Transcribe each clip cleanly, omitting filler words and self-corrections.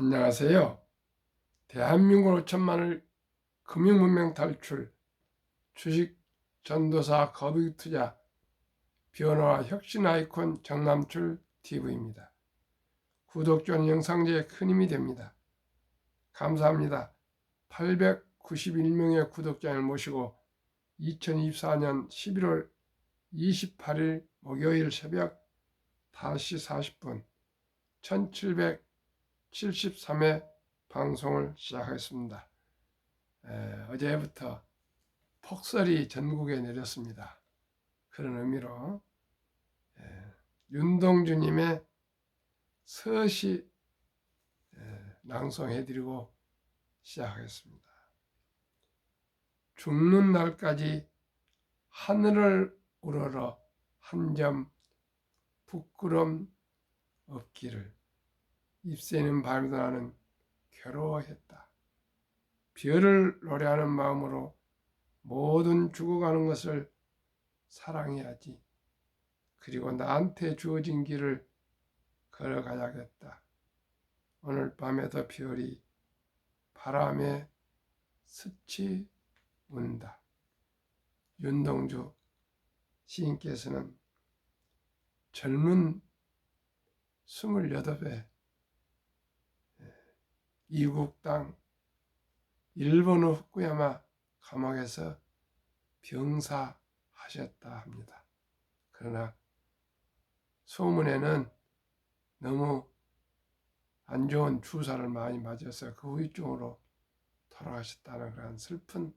안녕하세요. 대한민국 5천만을 금융문명 탈출, 주식 전도사 거북이 투자, 변화와 혁신 아이콘 정남출 TV입니다. 구독자는 영상제에 큰 힘이 됩니다. 감사합니다. 891명의 구독자를 모시고 2024년 11월 28일 목요일 새벽 5시 40분 1773회 방송을 시작하겠습니다. 어제부터 폭설이 전국에 내렸습니다. 그런 의미로 윤동주님의 서시 낭송해드리고 시작하겠습니다. 죽는 날까지 하늘을 우러러 한 점 부끄럼 없기를. 잎새는 밤에도 나는 괴로워했다. 별을 노래하는 마음으로 모든 죽어가는 것을 사랑해야지. 그리고 나한테 주어진 길을 걸어가야겠다. 오늘 밤에도 별이 바람에 스치 운다. 윤동주 시인께서는 젊은 28에 이국 땅 일본 후쿠야마 감옥에서 병사하셨다 합니다. 그러나 소문에는 너무 안 좋은 주사를 많이 맞아서 그 후유증으로 돌아가셨다는 그런 슬픈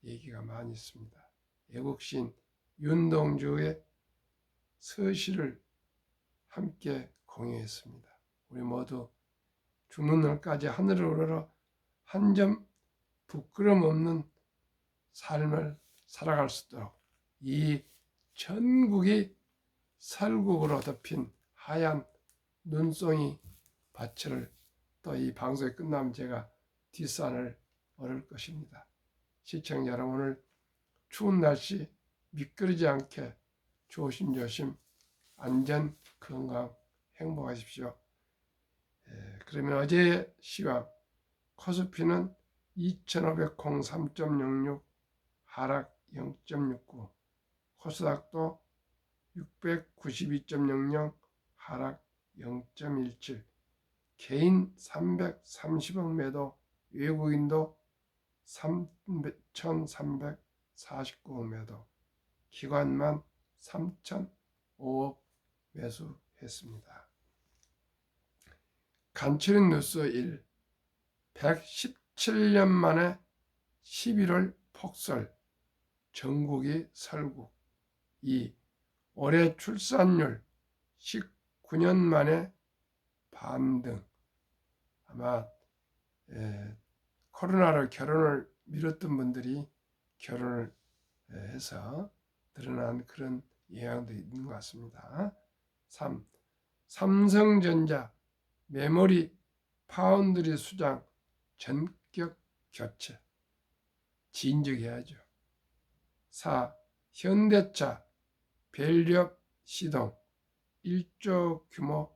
얘기가 많이 있습니다. 애국시인 윤동주의 서시를 함께 공유했습니다. 우리 모두 죽는 날까지 하늘을 우러러 한 점 부끄럼 없는 삶을 살아갈 수 있도록 이 전국이 설국으로 덮인 하얀 눈송이 밭을 또 이 방송이 끝나면 제가 뒷산을 오를 것입니다. 시청자 여러분, 오늘 추운 날씨 미끄러지 않게 조심조심 안전, 건강, 행복하십시오. 그러면 어제 시황 코스피는 2503.06 하락 0.69, 코스닥도 692.00 하락 0.17, 개인 330억 매도, 외국인도 3,349억 매도, 기관만 3,005억 매수했습니다. 간추린 뉴스 1. 117년 만에 11월 폭설, 전국이 설국. 2. 올해 출산율 19년 만에 반등. 아마 코로나로 결혼을 미뤘던 분들이 결혼을 해서 드러난 그런 영향도 있는 것 같습니다. 3. 삼성전자 메모리 파운드리 수장 전격 교체. 진즉해야죠. 4. 현대차 밸류업 시동 1조 규모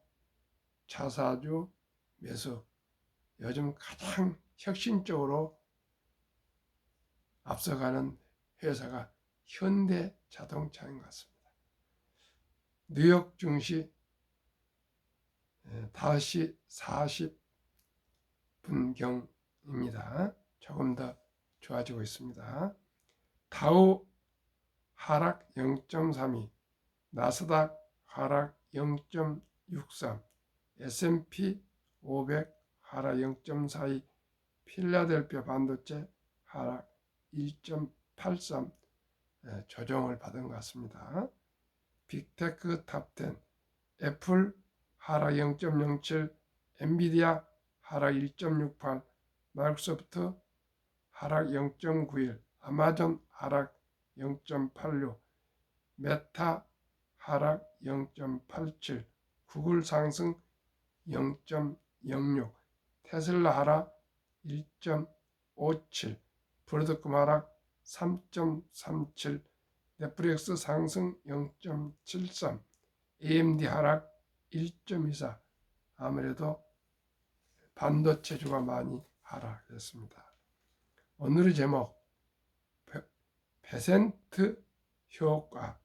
자사주 매수. 요즘 가장 혁신적으로 앞서가는 회사가 현대자동차인 것 같습니다. 뉴욕 증시 5시 40분경입니다. 조금 더 좋아지고 있습니다. 다우 하락 0.32, 나스닥 하락 0.63, S&P 500 하락 0.42, 필라델피아 반도체 하락 1.83 조정을 받은 것 같습니다. 빅테크 탑10, 애플 하락 0.07, 엔비디아 하락 1.68, 마이크로소프트 하락 0.91, 아마존 하락 0.86, 메타 하락 0.87, 구글 상승 0.06, 테슬라 하락 1.57, 브로드콤 하락 3.37, 넷플릭스 상승 0.73, AMD 하락 1.24. 아무래도 반도체주가 많이 하락했습니다. 오늘의 제목 베센트 효과,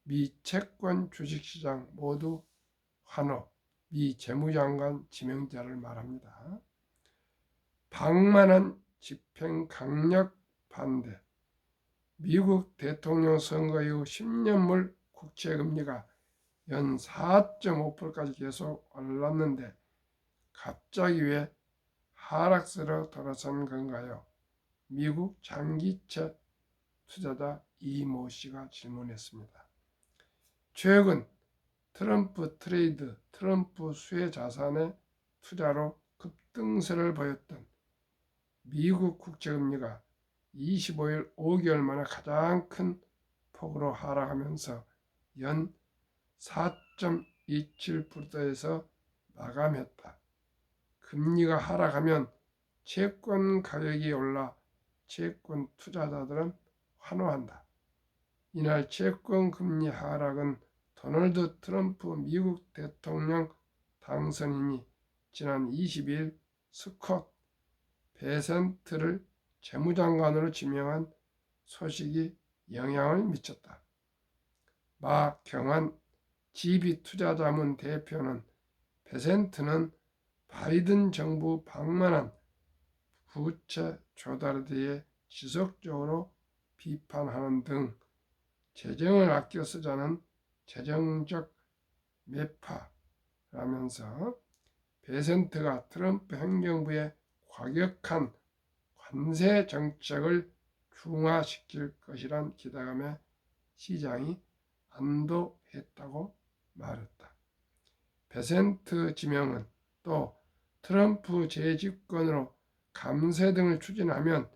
미 채권 주식시장 모두 환호, 미 재무장관 지명자를 말합니다. 방만한 집행 강력 반대. 미국 대통령 선거 이후 10년물 국채금리가 연 4.5%까지 계속 올랐는데 갑자기 왜 하락세로 돌아선 건가요? 미국 장기채 투자자 이모 씨가 질문했습니다. 최근 트럼프 트레이드, 트럼프 수혜 자산의 투자로 급등세를 보였던 미국 국채금리가 25일 5개월 만에 가장 큰 폭으로 하락하면서 연 4.27%에서 마감했다. 금리가 하락하면 채권 가격이 올라 채권 투자자들은 환호한다. 이날 채권 금리 하락은 도널드 트럼프 미국 대통령 당선인이 지난 22일 스콧 베센트를 재무장관으로 지명한 소식이 영향을 미쳤다. 마 경환 GB투자자문 대표는 베센트는 바이든 정부 방만한 부채 조달에 대해 지속적으로 비판하는 등 재정을 아껴 쓰자는 재정적 매파라면서 베센트가 트럼프 행정부의 과격한 관세 정책을 중화시킬 것이란 기대감에 시장이 안도했다고 말했다. 베센트 지명은 또 트럼프 재집권으로 감세 등을 추진하면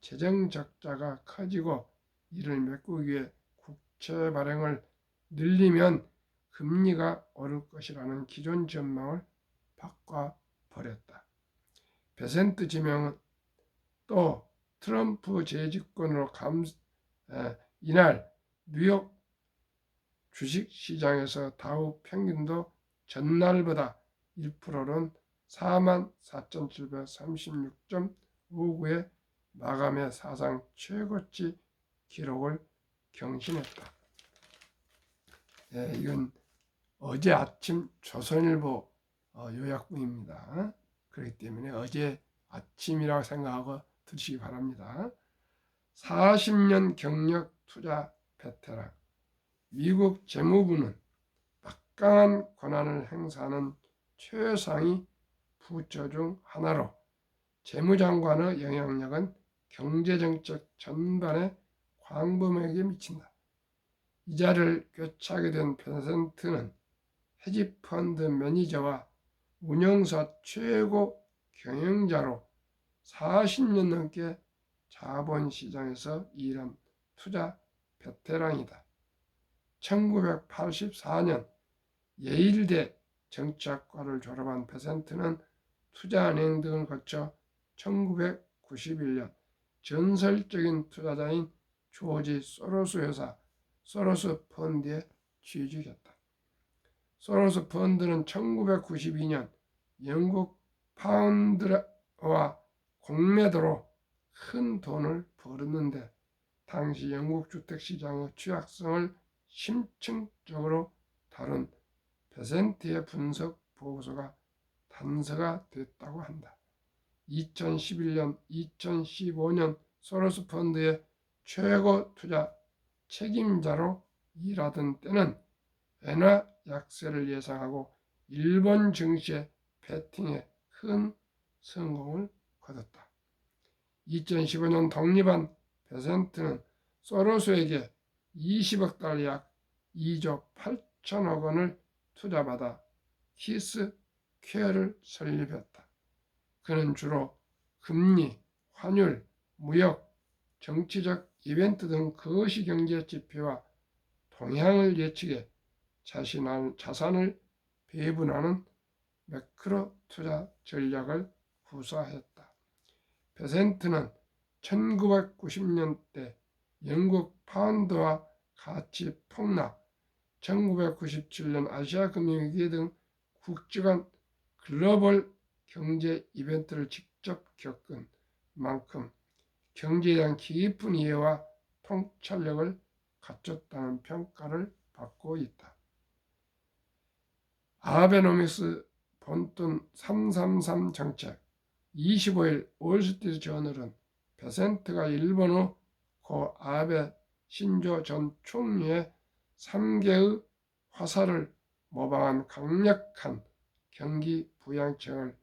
재정 적자가 커지고 이를 메꾸기 위해 국채 발행을 늘리면 금리가 오를 것이라는 기존 전망을 바꿔버렸다. 베센트 지명은 또 트럼프 재집권으로 이날 뉴욕 주식시장에서 다우 평균도 전날보다 1%는 44,736.59에 마감해 사상 최고치 기록을 경신했다. 이건 어제 아침 조선일보 요약본입니다. 그렇기 때문에 어제 아침이라고 생각하고 들으시기 바랍니다. 40년 경력 투자 베테랑. 미국 재무부는 막강한 권한을 행사하는 최상위 부처 중 하나로 재무장관의 영향력은 경제정책 전반에 광범위하게 미친다. 이 자리를 꿰차게 된 베센트는 헤지펀드 매니저와 운영사 최고 경영자로 40년 넘게 자본시장에서 일한 투자 베테랑이다. 1984년 예일대 정치학과를 졸업한 베센트는 투자은행 등을 거쳐 1991년 전설적인 투자자인 조지 소로스 회사 소로스 펀드에 취직했다. 소로스 펀드는 1992년 영국 파운드와 공매도로 큰 돈을 벌었는데 당시 영국 주택시장의 취약성을 심층적으로 다룬 베센트의 분석 보고서가 단서가 됐다고 한다. 2011년, 2015년 소로스 펀드의 최고 투자 책임자로 일하던 때는 엔화 약세를 예상하고 일본 증시의 베팅에 큰 성공을 거뒀다. 2015년 독립한 베센트는 소로스에게 20억 달러 약 2조 8천억 원을 투자받아 키스 퀘어를 설립했다. 그는 주로 금리, 환율, 무역, 정치적 이벤트 등 거시경제 지표와 동향을 예측해 자산을 배분하는 매크로 투자 전략을 구사했다. 베센트는 1990년대 영국 파운드와 가치 폭락, 1997년 아시아 금융위기 등 굵직한 글로벌 경제 이벤트를 직접 겪은 만큼 경제에 대한 깊은 이해와 통찰력을 갖췄다는 평가를 받고 있다. 아베노믹스 본뜬 333 정책 25일 월스트리트 저널은 베센트가 일본 후 고 아베 신조 전 총리의 3개의 화살을 모방한 강력한 경기 부양책을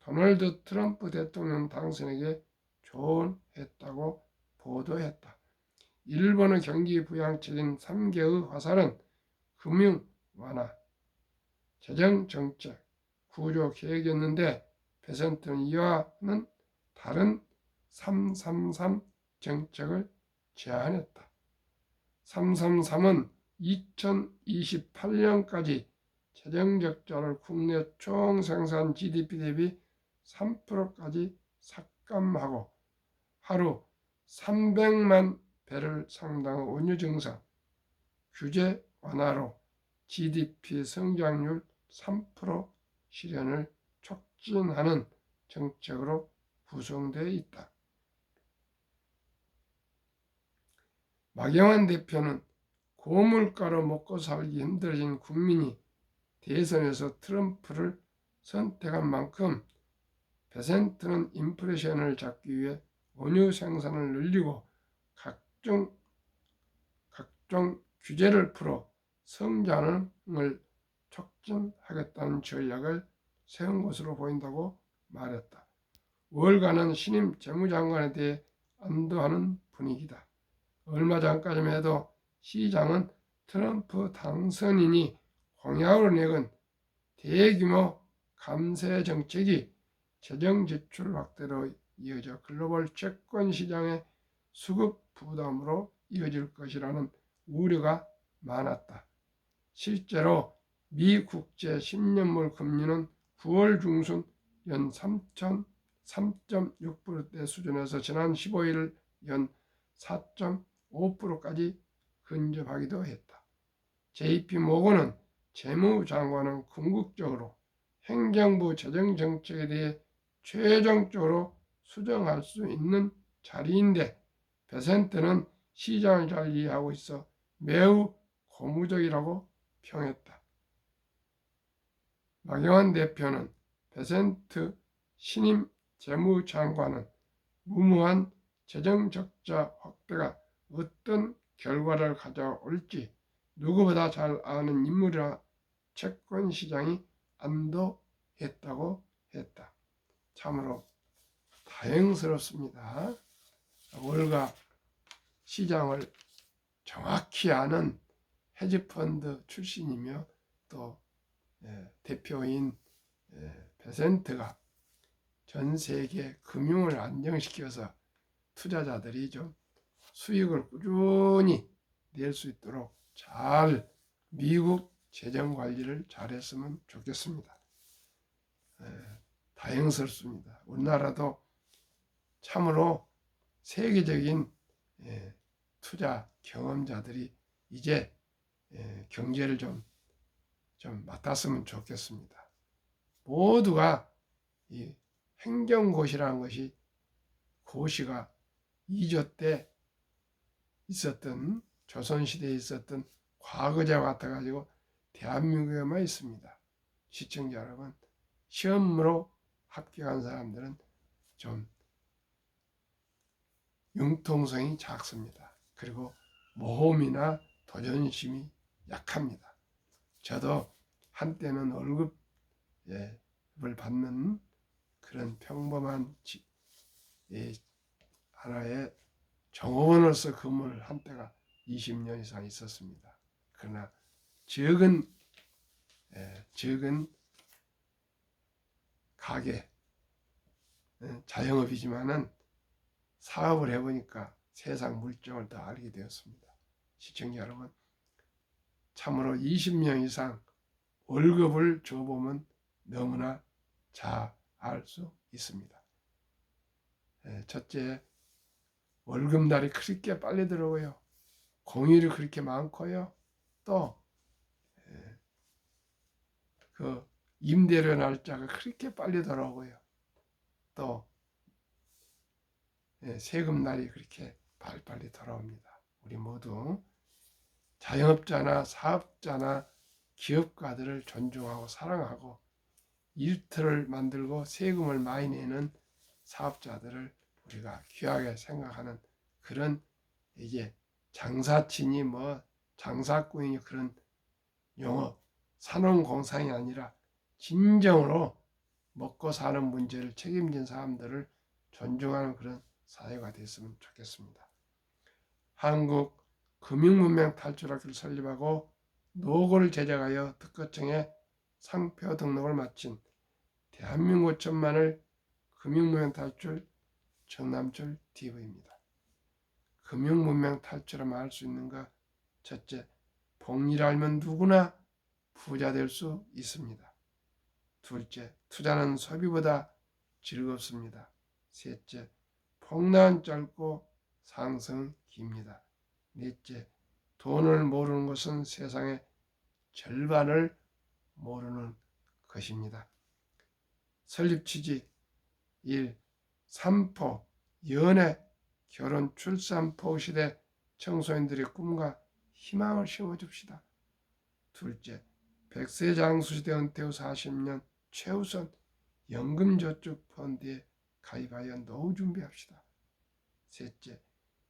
도널드 트럼프 대통령 당선에게 조언했다고 보도했다. 일본의 경기 부양책인 3개의 화살은 금융 완화, 재정 정책, 구조 계획이었는데 베센트는 이와는 다른 333 정책을 제안했다. 333은 2028년까지 재정적자를 국내 총생산 GDP 대비 3%까지 삭감하고 하루 300만 배럴 상당의 원유 증산, 규제 완화로 GDP 성장률 3% 실현을 촉진하는 정책으로 구성되어 있다. 마경환 대표는 고물가로 먹고 살기 힘들어진 국민이 대선에서 트럼프를 선택한 만큼 베센트는 인플레이션을 잡기 위해 원유 생산을 늘리고 각종 규제를 풀어 성장을 촉진하겠다는 전략을 세운 것으로 보인다고 말했다. 월간은 신임 재무장관에 대해 안도하는 분위기다. 얼마 전까지만 해도 시장은 트럼프 당선인이 공약으로 내건 대규모 감세 정책이 재정 지출 확대로 이어져 글로벌 채권 시장의 수급 부담으로 이어질 것이라는 우려가 많았다. 실제로 미 국제 10년물 금리는 9월 중순 연 3.6%대 수준에서 지난 15일 연 4.5%까지 근접하기도 했다. JP 모건은 재무장관은 궁극적으로 행정부 재정정책에 대해 최종적으로 수정할 수 있는 자리인데 베센트는 시장을 잘 이해하고 있어 매우 고무적이라고 평했다. 마경환 대표는 베센트 신임 재무장관은 무모한 재정적자 확대가 어떤 결과를 가져올지 누구보다 잘 아는 인물이라 채권 시장이 안도했다고 했다. 참으로 다행스럽습니다. 월가 시장을 정확히 아는 헤지펀드 출신이며 또 대표인 베센트가 전 세계 금융을 안정시켜서 투자자들이 좀 수익을 꾸준히 낼 수 있도록 잘 미국 재정 관리를 잘했으면 좋겠습니다. 다행스럽습니다. 우리나라도 참으로 세계적인 투자 경험자들이 이제 경제를 좀 맡았으면 좋겠습니다. 모두가 이 행정고시라는 것이 고시가 2조 때 있었던 조선시대에 있었던 과거제와 같아가지고 대한민국에만 있습니다. 시청자 여러분, 시험으로 합격한 사람들은 좀 융통성이 작습니다. 그리고 모험이나 도전심이 약합니다. 저도 한때는 월급을 받는 그런 평범한 하나의 종업원으로서 근무를 한 때가 20년 이상 있었습니다. 그러나 적은 가게, 자영업이지만은 사업을 해보니까 세상 물정을 더 알게 되었습니다. 시청자 여러분, 참으로 20년 이상 월급을 줘보면 너무나 잘 알 수 있습니다. 첫째, 월급날이 그렇게 빨리 들어오고요. 공휴일이 그렇게 많고요. 또 임대료 날짜가 그렇게 빨리 돌아오고요. 또 세금 날이 그렇게 빨리 돌아옵니다. 우리 모두 자영업자나 사업자나 기업가들을 존중하고 사랑하고 일터를 만들고 세금을 많이 내는 사업자들을 우리가 귀하게 생각하는 그런 이게 장사친이 장사꾼이 그런 용어 산업공상이 아니라 진정으로 먹고 사는 문제를 책임진 사람들을 존중하는 그런 사회가 됐으면 좋겠습니다. 한국 금융문명 탈출학교를 설립하고 노고를 제작하여 특허청에 상표 등록을 마친 대한민국 천만을 금융문명 탈출 정남철 TV입니다. 금융문명 탈출하면 알 수 있는가? 첫째, 복리를 알면 누구나 부자 될 수 있습니다. 둘째, 투자는 소비보다 즐겁습니다. 셋째, 폭락은 짧고 상승은 깁니다. 넷째, 돈을 모르는 것은 세상의 절반을 모르는 것입니다. 설립 취지 1. 삼포, 연애, 결혼, 출산, 포 시대 청소년들의 꿈과 희망을 심어줍시다. 둘째, 100세 장수시대 은퇴 후 40년 최우선 연금저축펀드에 가입하여 노후 준비합시다. 셋째,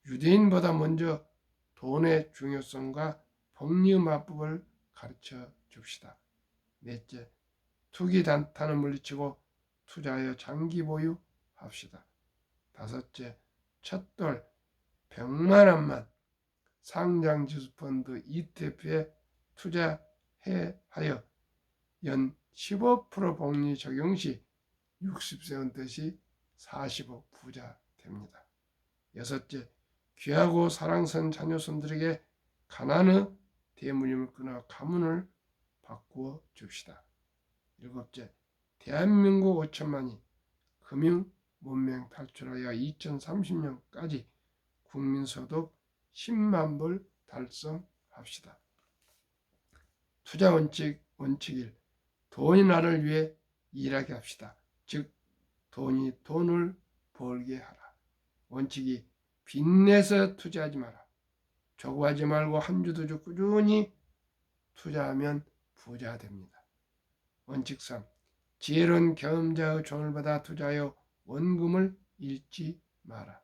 유대인보다 먼저 돈의 중요성과 복리 맞법을 가르쳐 줍시다. 넷째, 투기 단타는 물리치고 투자하여 장기 보유합시다. 다섯째, 첫돌 100만 원만 상장지수펀드 ETF에 투자하여 연 15% 복리 적용 시 60세 은퇴 시 40억 부자 됩니다. 여섯째, 귀하고 사랑스러운 자녀손들에게 가난의 대물림을 끊어 가문을 바꾸어 줍시다. 일곱째, 대한민국 5천만이 금융 문명 탈출하여 2030년까지 국민소득 10만 불 달성합시다. 투자 원칙 1. 돈이 나를 위해 일하게 합시다. 즉 돈이 돈을 벌게 하라. 원칙이 빚내서 투자하지 마라. 조급하지 말고 한 주 두 주 꾸준히 투자하면 부자 됩니다. 원칙 3. 지혜로운 경험자의 조언을 받아 투자하여 원금을 잃지 마라.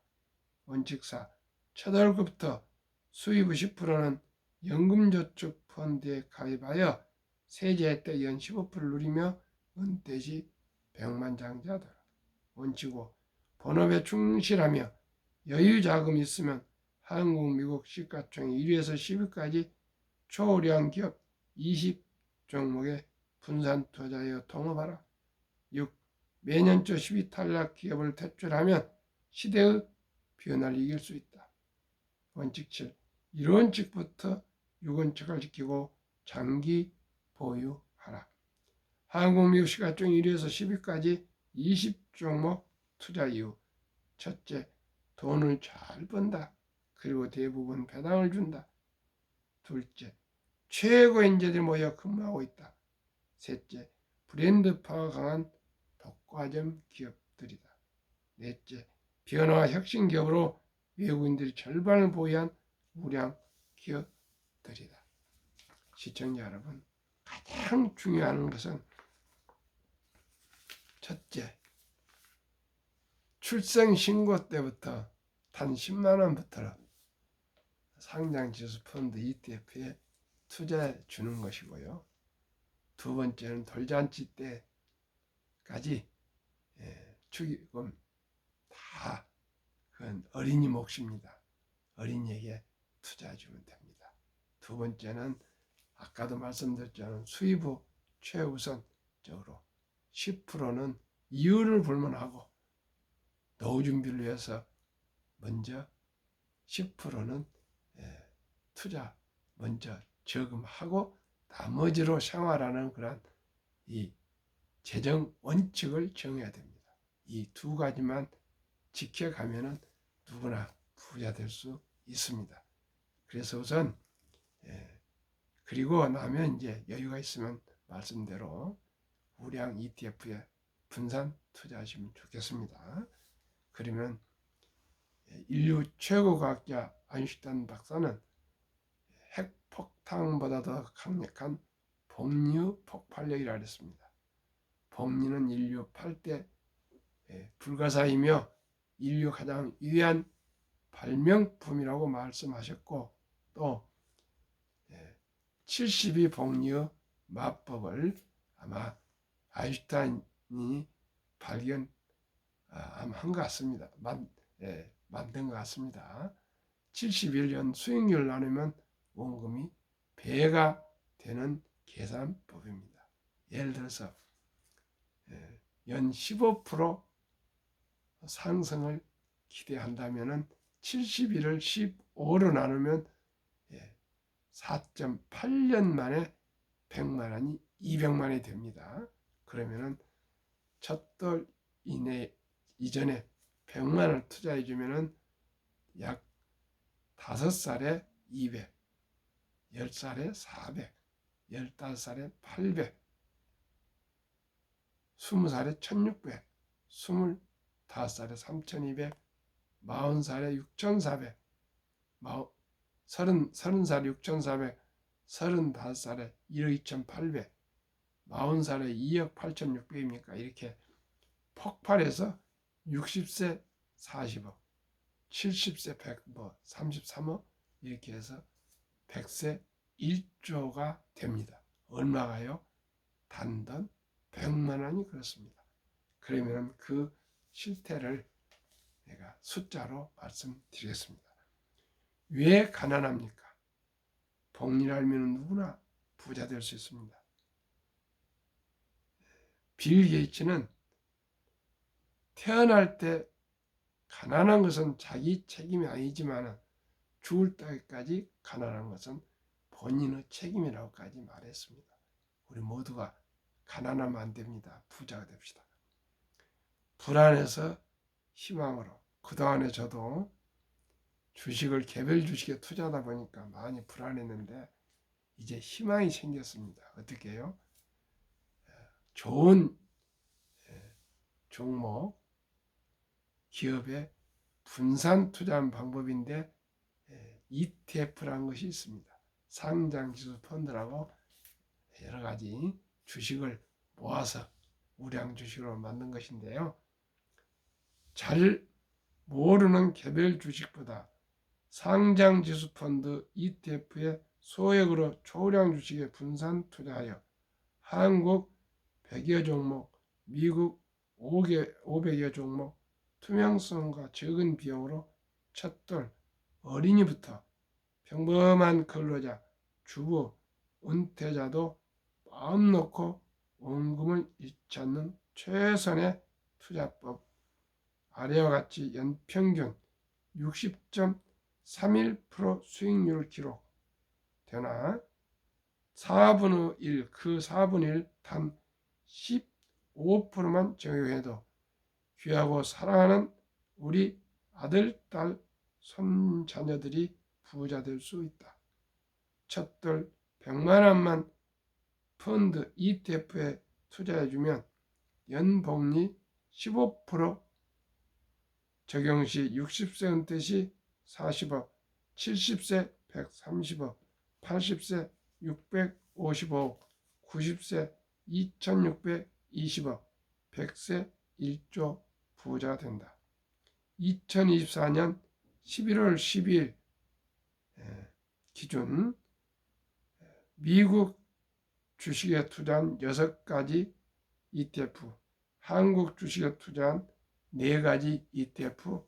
원칙 4. 첫 월급부터 수입 10%는 연금저축펀드에 가입하여 세제 혜택 연 15%를 누리며 은퇴 시 백만장자 되라. 원칙 5. 본업에 충실하며 여유 자금이 있으면 한국, 미국 시가총액 1위에서 10위까지 초우량 기업 20종목에 분산 투자하여 통합하라. 6. 매년초 10위 탈락 기업을 퇴출하면 시대의 변화를 이길 수 있다. 원칙 7. 1원칙부터 6원칙을 지키고 장기 보유하라. 한국, 미국 시가총액 1위에서 10위까지 20종목 투자 이후 첫째, 돈을 잘 번다. 그리고 대부분 배당을 준다. 둘째, 최고의 인재들이 모여 근무하고 있다. 셋째, 브랜드파가 강한 독과점 기업들이다. 넷째, 변화와 혁신 기업으로 외국인들이 절반을 보유한 우량 기업들이다. 시청자 여러분, 가장 중요한 것은 첫째, 출생신고 때부터 단 10만 원부터 상장지수펀드 ETF에 투자해 주는 것이고요. 두 번째는 돌잔치 때까지 축의금 다 그건 어린이 몫입니다. 어린이에게 투자해 주면 됩니다. 두 번째는 아까도 말씀드렸지만 수입 후 최우선적으로 10%는 이유를 불문하고 노후 준비를 위해서 먼저 10%는 투자 먼저 저금하고 나머지로 생활하는 그런 이 재정 원칙을 정해야 됩니다. 이 두 가지만 지켜가면은 누구나 부자 될 수 있습니다. 그래서 우선 그리고 나면 이제 여유가 있으면 말씀대로 우량 ETF에 분산 투자하시면 좋겠습니다. 그러면 인류 최고 과학자 아인슈타인 박사는 핵폭탄보다 더 강력한 복류 폭발력이라 했습니다. 복류는 인류 8대 불가사이며 인류 가장 위대한 발명품이라고 말씀하셨고, 또 72복류 마법을 아마 아인슈타인이 발견한 것 같습니다. 만든 것 같습니다. 71년 수익률 나누면 원금이 배가 되는 계산법입니다. 예를 들어서 연 15% 상승을 기대한다면 71을 15로 나누면 4.8년 만에 100만 원이 200만 원이 됩니다. 그러면은 첫돌 이전에 100만 원을 투자해 주면은 약 5살에 200, 10살에 400, 15살에 800, 20살에 1600, 25살에 3200, 40살에 6400, 30살에 6400, 35살에 1억 2800, 40살에 2억 8600입니까? 이렇게 폭발해서 60세 40억, 70세 100, 33억 이렇게 해서 100세 1조가 됩니다. 얼마가요? 단돈 100만 원이 그렇습니다. 그러면 그 실태를 내가 숫자로 말씀드리겠습니다. 왜 가난합니까? 복리를 알면 누구나 부자 될 수 있습니다. 빌 게이츠는 태어날 때 가난한 것은 자기 책임이 아니지만 죽을 때까지 가난한 것은 본인의 책임이라고까지 말했습니다. 우리 모두가 가난하면 안 됩니다. 부자가 됩시다. 불안해서 희망으로, 그동안에 저도 주식을 개별 주식에 투자하다 보니까 많이 불안했는데 이제 희망이 생겼습니다. 어떻게 해요? 좋은 종목, 기업에 분산 투자하는 방법인데 ETF라는 것이 있습니다. 상장지수 펀드라고 여러 가지 주식을 모아서 우량 주식으로 만든 것인데요. 잘 모르는 개별 주식보다 상장지수 펀드 ETF에 소액으로 초량 주식에 분산 투자하여 한국 100여 종목, 미국 500여 종목 투명성과 적은 비용으로 첫돌 어린이부터 평범한 근로자, 주부, 은퇴자도 마음 놓고 원금을 잃지 않는 최선의 투자법. 아래와 같이 연평균 60.31% 수익률을 기록되나 4분의 1, 그 4분의 1 단 15%만 적용해도 귀하고 사랑하는 우리 아들, 딸, 손자녀들이 부자 될 수 있다. 첫돌 100만 원만 펀드 ETF에 투자해주면 연복리 15% 적용 시 60세 은퇴 시 40억, 70세 130억, 80세 655억, 90세 2620억, 100세 1조 부자가 된다. 2024년 11월 12일 기준 미국 주식에 투자한 6가지 ETF, 한국 주식에 투자한 4가지 ETF,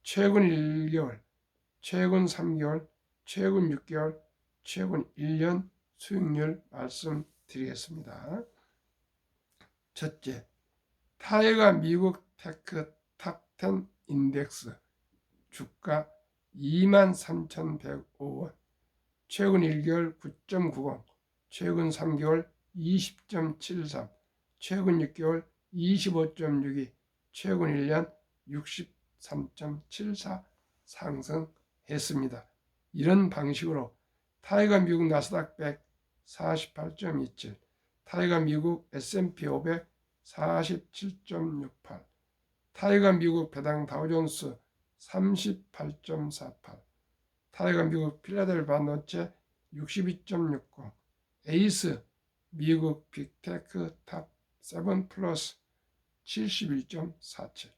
최근 1개월, 최근 3개월, 최근 6개월, 최근 1년 수익률 말씀드리겠습니다. 첫째, 타이가 미국 테크 탑10 인덱스 주가 23,105원, 최근 1개월 9.90, 최근 3개월 20.73, 최근 6개월 25.62, 최근 1년 63.74 상승했습니다. 이런 방식으로 타이가 미국 나스닥 100 48.27, 타이가 미국 S&P 500 47.68, 타이가 미국 배당 다우존스 38.48, 타이가 미국 필라델피아 반도체 62.60, 에이스 미국 빅테크 탑 7 플러스 71.47,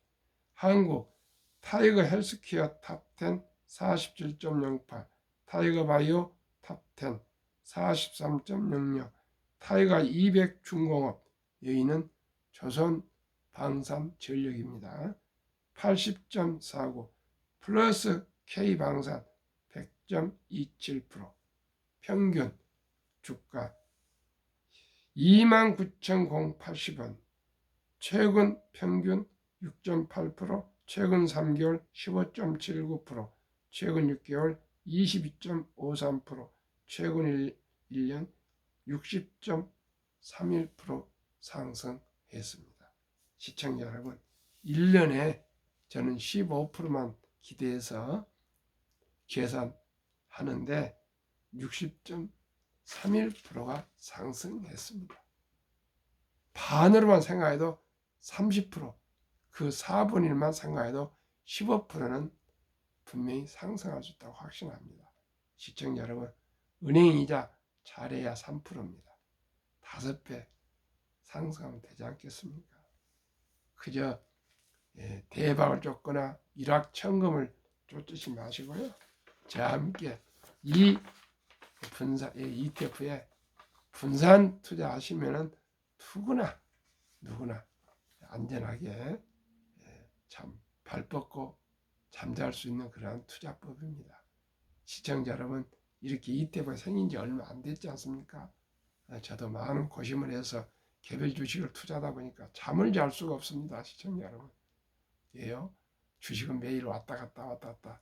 한국 타이거 헬스케어 탑 10 47.08, 타이거 바이오 탑 10 43.00, 타이거 200 중공업, 여기는 조선 방산전력입니다. 80.49, 플러스 K방산 100.27%, 평균 주가 29,080원, 최근 평균 6.8%, 최근 3개월 15.79%, 최근 6개월 22.53%, 최근 1년 60.31% 상승했습니다. 시청자 여러분, 1년에 저는 15%만 기대해서 계산하는데 60.31%가 상승했습니다. 반으로만 생각해도 30%, 그 4분의 1만 생각해도 15%는 분명히 상승할 수 있다고 확신합니다. 시청자 여러분, 은행이자 잘해야 3%입니다. 5배 상승하면 되지 않겠습니까? 그저 대박을 쫓거나 일확천금을 쫓지 마시고요. 저와 함께 이 ETF에 분산 투자하시면은 누구나 안전하게 참 발 뻗고 잠잘 수 있는 그러한 투자법입니다. 시청자 여러분, 이렇게 ETF가 생긴 지 얼마 안 됐지 않습니까? 저도 많은 고심을 해서 개별 주식을 투자하다 보니까 잠을 잘 수가 없습니다. 시청자 여러분. 예요. 주식은 매일 왔다 갔다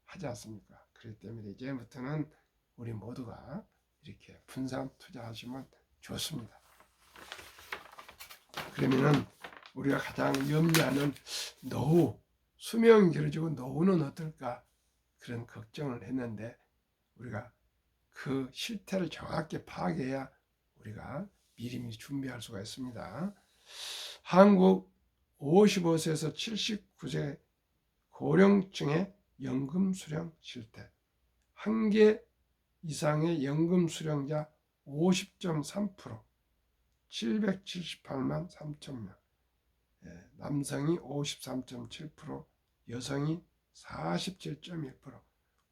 하지 않습니까? 그렇기 때문에 이제부터는 우리 모두가 이렇게 분산 투자하시면 좋습니다. 그러면은 우리가 가장 염려하는 노후, 수명이 길어지고 노후는 어떨까? 그런 걱정을 했는데 우리가 그 실태를 정확히 파악해야 우리가 미리미리 준비할 수가 있습니다. 한국 55세에서 79세 고령층의 연금 수령 실태, 1개 이상의 연금 수령자 50.3%, 778만 3천명, 남성이 53.7%, 여성이 47.1%,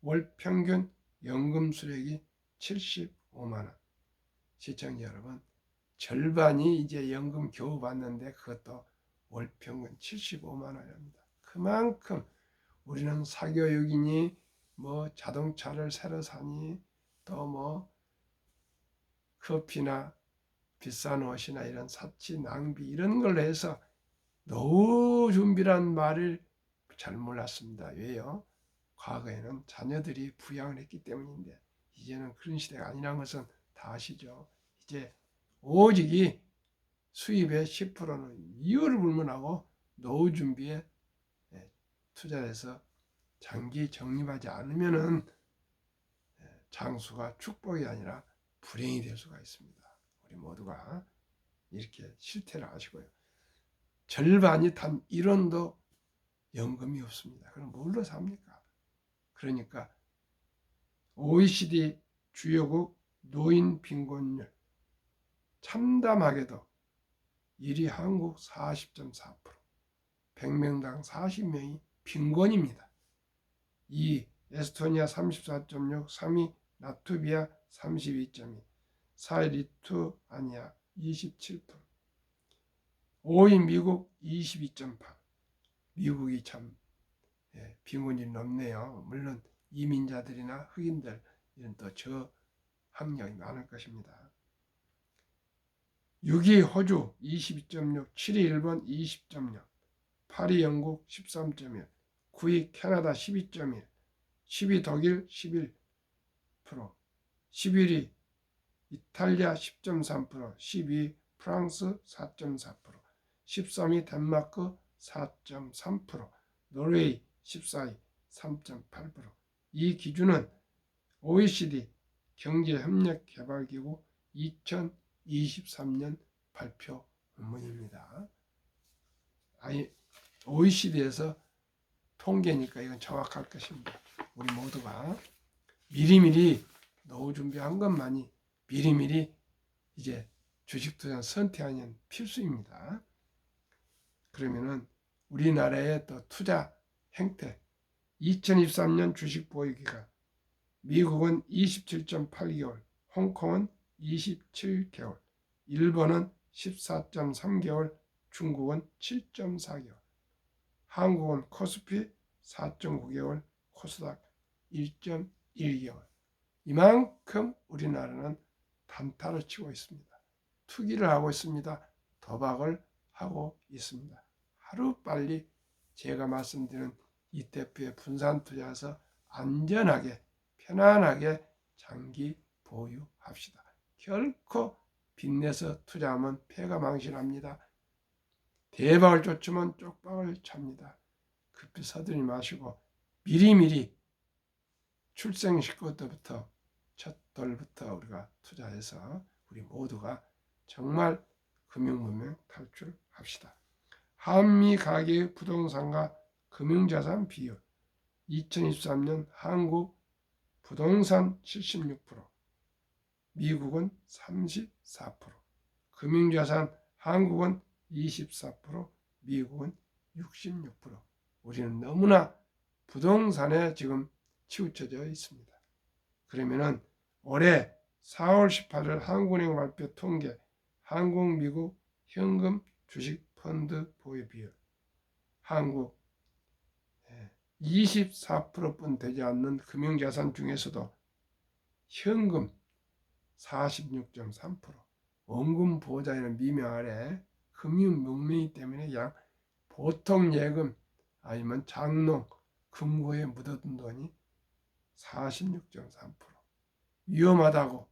월 평균 연금 수령이 75만원. 시청자 여러분, 절반이 이제 연금 겨우 받는데 그것도 월 평균 75만원입니다. 그만큼 우리는 사교육이니 뭐 자동차를 새로 사니 또 뭐 커피나 비싼 옷이나 이런 사치 낭비 이런 걸로 해서 노후 준비란 말을 잘 몰랐습니다. 왜요? 과거에는 자녀들이 부양을 했기 때문인데 이제는 그런 시대가 아니라는 것은 다 아시죠? 이제 오직이 수입의 10%는 이유를 불문하고 노후 준비에 투자해서 장기 적립하지 않으면은 장수가 축복이 아니라 불행이 될 수가 있습니다. 우리 모두가 이렇게 실태를 아시고요. 절반이 단 1원도 연금이 없습니다. 그럼 뭘로 삽니까? 그러니까 OECD 주요국 노인 빈곤율 참담하게도 1위 한국 40.4%, 100명당 40명이 빈곤입니다. 2위 에스토니아 34.6, 3위 라트비아 32.2, 4위 리투아니아 27%, 5위 미국 22.8. 미국이 참 빈곤율이 높네요. 물론 이민자들이나 흑인들 이런 또 저학력이 많을 것입니다. 6위 호주 22.6, 7위 일본 20.0, 8위 영국 13.1, 9위 캐나다 12.1, 10위 독일 11%, 11위 이탈리아 10.3%, 12위 프랑스 4.4%, 13위 덴마크 4.3%, 노르웨이 14위 3.8%. 이 기준은 OECD 경제협력개발기구 2023년 발표문입니다. OECD에서 통계니까 이건 정확할 것입니다. 우리 모두가 미리미리 노후 준비한 것만이 미리미리 이제 주식 투자 선택하는 필수입니다. 그러면은 우리나라의 또 투자 행태 2023년 주식 보유기간 미국은 27.8개월, 홍콩은 27개월, 일본은 14.3개월, 중국은 7.4개월, 한국은 코스피 4.9개월, 코스닥 1.1개월. 이만큼 우리나라는 단타를 치고 있습니다. 투기를 하고 있습니다. 도박을 하고 있습니다. 하루빨리 제가 말씀드린 ETF에 분산 투자해서 안전하게 편안하게 장기 보유합시다. 결코 빚내서 투자하면 패가 망신합니다. 대박을 쫓으면 쪽박을 찹니다. 급히 서두르지 마시고 미리미리 출생식구 때부터 첫 돌부터 우리가 투자해서 우리 모두가 정말 금융문명 탈출합시다. 한미 가계 부동산과 금융자산 비율 2023년 한국 부동산 76%, 미국은 34%, 금융자산 한국은 24%, 미국은 66%. 우리는 너무나 부동산에 지금 치우쳐져 있습니다. 그러면은 올해 4월 18일 한국은행 발표 통계 한국 미국 현금 주식 펀드 보유 비율 한국 24%뿐 되지 않는 금융자산 중에서도 현금 46.3%, 원금 보호자에는 미명 아래 금융 문명이기 때문에 그냥 보통 예금 아니면 장롱, 금고에 묻어둔 돈이 46.3%. 위험하다고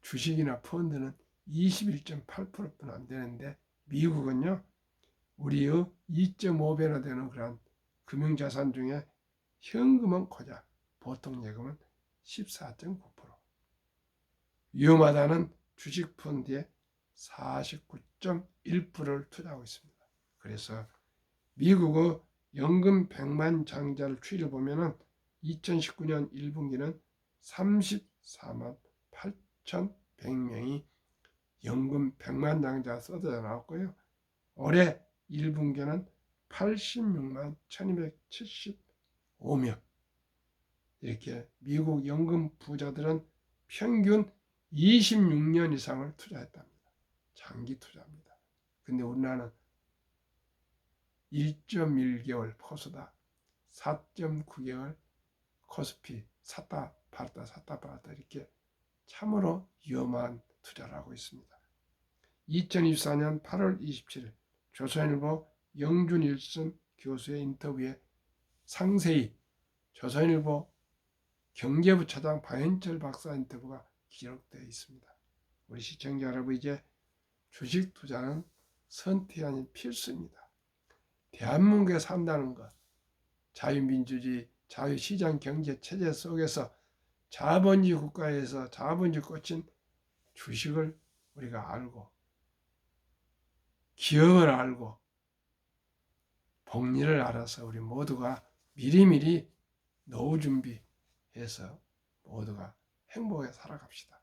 주식이나 펀드는 21.8%뿐 안 되는데 미국은요 우리의 2.5배나 되는 그런 금융자산 중에 현금은 고작 보통 예금은 14.9%, 위험하다는 주식 펀드에 49.1%를 투자하고 있습니다. 그래서 미국의 연금 100만 장자를 추이를 보면은 2019년 1분기는 34만 8,100명이 연금 100만 장자 써져 나왔고요. 올해 1분기는 86만 1275명. 이렇게 미국 연금 부자들은 평균 26년 이상을 투자했답니다. 장기 투자입니다. 근데 우리나라는 1.1개월 코스닥, 4.9개월 코스피 샀다 팔았다 샀다 팔았다 이렇게 참으로 위험한 투자를 하고 있습니다. 2024년 8월 27일 조선일보 영준일순 교수의 인터뷰에 상세히 조선일보 경제부 차장 박현철 박사 인터뷰가 기록되어 있습니다. 우리 시청자 여러분, 이제 주식 투자는 선택이 필수입니다. 대한민국에 산다는 것, 자유민주주의, 자유시장 경제 체제 속에서 자본주의 국가에서 자본주의 꽂힌 주식을 우리가 알고 기업을 알고 복리를 알아서 우리 모두가 미리미리 노후 준비해서 모두가 행복하게 살아갑시다.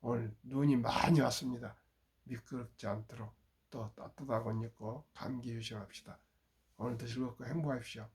오늘 눈이 많이 왔습니다. 미끄럽지 않도록 또 따뜻하고 입고 감기 조심합시다. 오늘도 즐겁고 행복하십시오.